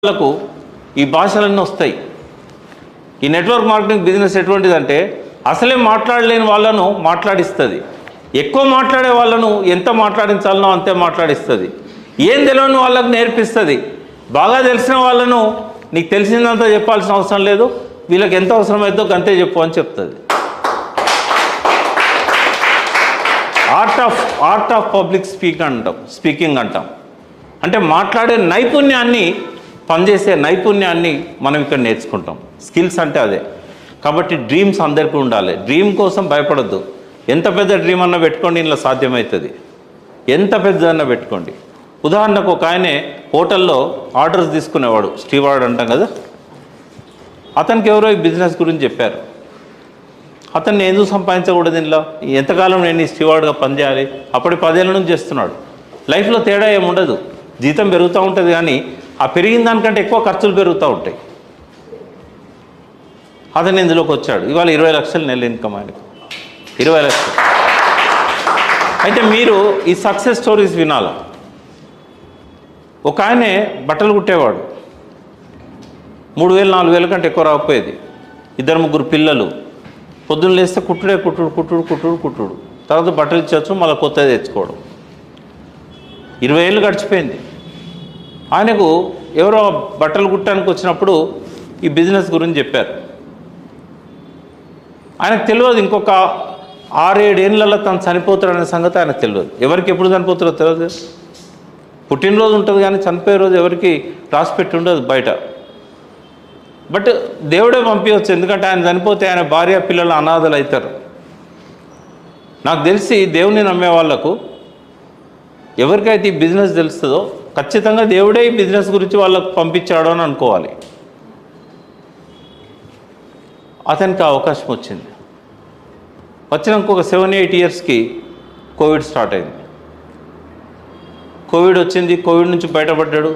వాళ్ళకు ఈ భాషలన్నీ వస్తాయి. ఈ నెట్వర్క్ మార్కెటింగ్ బిజినెస్ ఎటువంటిదంటే అసలే మాట్లాడలేని వాళ్ళను మాట్లాడిస్తుంది, ఎక్కువ మాట్లాడే వాళ్ళను ఎంత మాట్లాడించాలనో అంతే మాట్లాడిస్తుంది, ఏం తెలియని వాళ్ళకు నేర్పిస్తుంది, బాగా తెలిసిన వాళ్ళను నీకు తెలిసిందంతా చెప్పాల్సిన అవసరం లేదు, వీళ్ళకి ఎంత అవసరమైతే అంతే చెప్పు అని చెప్తుంది. ఆర్ట్ ఆఫ్ పబ్లిక్ స్పీకింగ్ అంటాం. అంటే మాట్లాడే నైపుణ్యాన్ని, పనిచేసే నైపుణ్యాన్ని మనం ఇక్కడ నేర్చుకుంటాం. స్కిల్స్ అంటే అదే. కాబట్టి డ్రీమ్స్ అందరికీ ఉండాలి. డ్రీమ్ కోసం భయపడద్దు. ఎంత పెద్ద డ్రీమ్ అన్నా పెట్టుకోండి, ఇంట్లో సాధ్యమవుతుంది. ఎంత పెద్దదన్నా పెట్టుకోండి. ఉదాహరణకు ఒక ఆయనే హోటల్లో ఆర్డర్స్ తీసుకునేవాడు, స్టీవార్డ్ అంటాం కదా. అతనికి ఎవరో ఈ బిజినెస్ గురించి చెప్పారు. అతన్ని ఎందుకు సంపాదించకూడదు, ఇంట్లో ఎంతకాలం నేను ఈ స్టీవార్డ్గా పనిచేయాలి, అప్పటి 10 ఏళ్ళ నుంచి చేస్తున్నాడు. లైఫ్లో తేడా ఏముండదు, జీతం పెరుగుతూ ఉంటుంది, కానీ ఆ పెరిగిన దానికంటే ఎక్కువ ఖర్చులు పెరుగుతూ ఉంటాయి. అతను ఇందులోకి వచ్చాడు. ఇవాళ 20 లక్షలు నెల ఇన్కమ్ ఆయనకు, 20 లక్షలు. అయితే మీరు ఈ సక్సెస్ స్టోరీస్ వినాలి. ఒక ఆయనే బట్టలు కుట్టేవాడు, 3,000 4,000 కంటే ఎక్కువ రాకపోయేది. 2-3 పిల్లలు. పొద్దున్న లేస్తే కుట్టుడు. తర్వాత బట్టలు ఇచ్చవచ్చు, మళ్ళీ కొత్తది తెచ్చుకోవడం. 20 ఏళ్ళు గడిచిపోయింది. ఆయనకు ఎవరో బట్టలు కుట్టడానికి వచ్చినప్పుడు ఈ బిజినెస్ గురించి చెప్పారు. ఆయనకు తెలియదు ఇంకొక 6-7 ఏళ్ళలో తను చనిపోతాడనే సంగతి ఆయనకు తెలియదు. ఎవరికి ఎప్పుడు చనిపోతారో తెలియదు. పుట్టినరోజు ఉంటుంది కానీ చనిపోయే రోజు ఎవరికి రాసిపెట్టి ఉండదు బయట. బట్ దేవుడే పంపించవచ్చు, ఎందుకంటే ఆయన చనిపోతే ఆయన భార్య పిల్లలు అనాథలు అవుతారు. నాకు తెలిసి దేవుని నమ్మే వాళ్లకు ఎవరికైతే ఈ బిజినెస్ తెలుస్తుందో ఖచ్చితంగా దేవుడే ఈ బిజినెస్ గురించి వాళ్ళకు పంపించాడు అని అనుకోవాలి. అతనికి అవకాశం వచ్చింది. వచ్చినాక ఒక 7-8 ఇయర్స్కి కోవిడ్ స్టార్ట్ అయింది. కోవిడ్ వచ్చింది, కోవిడ్ నుంచి బయటపడ్డాడు.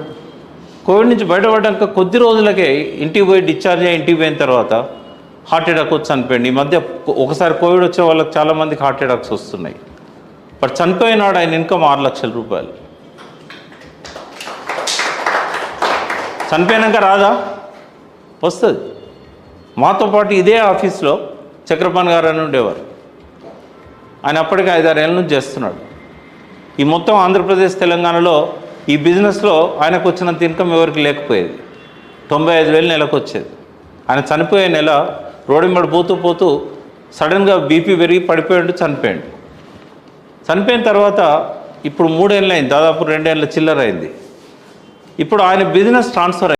కోవిడ్ నుంచి బయటపడ్డాక కొద్ది రోజులకే ఇంటికి పోయి డిశ్చార్జ్ అయ్యి ఇంటికి పోయిన తర్వాత హార్ట్ అటాక్ వచ్చి చనిపోయింది. ఈ మధ్య ఒకసారి కోవిడ్ వచ్చే వాళ్ళకి చాలామందికి హార్ట్ అటాక్స్ వస్తున్నాయి. బట్ చనిపోయినాడు ఆయన ఇన్కమ్ 6 లక్షల రూపాయలు. చనిపోయినాక రాదా? వస్తుంది. మాతో పాటు ఇదే ఆఫీస్లో చక్రపాణి గారు అని ఉండేవారు. ఆయన అప్పటికే 5-6 ఏళ్ళ నుంచి చేస్తున్నాడు. ఈ మొత్తం ఆంధ్రప్రదేశ్ తెలంగాణలో ఈ బిజినెస్లో ఆయనకు వచ్చినంత ఇన్కమ్ ఎవరికి లేకపోయేది. 95,000 నెలకు వచ్చేది. ఆయన చనిపోయే నెల రోడ్డు పోతూ సడన్గా బీపీ పెరిగి పడిపోయాడు, చనిపోయాడు. చనిపోయిన తర్వాత ఇప్పుడు 3 ఏళ్ళు అయింది, దాదాపు 2 ఏళ్ళ చిల్లర అయింది. ఇప్పుడు ఆయన బిజినెస్ ట్రాన్స్ఫర్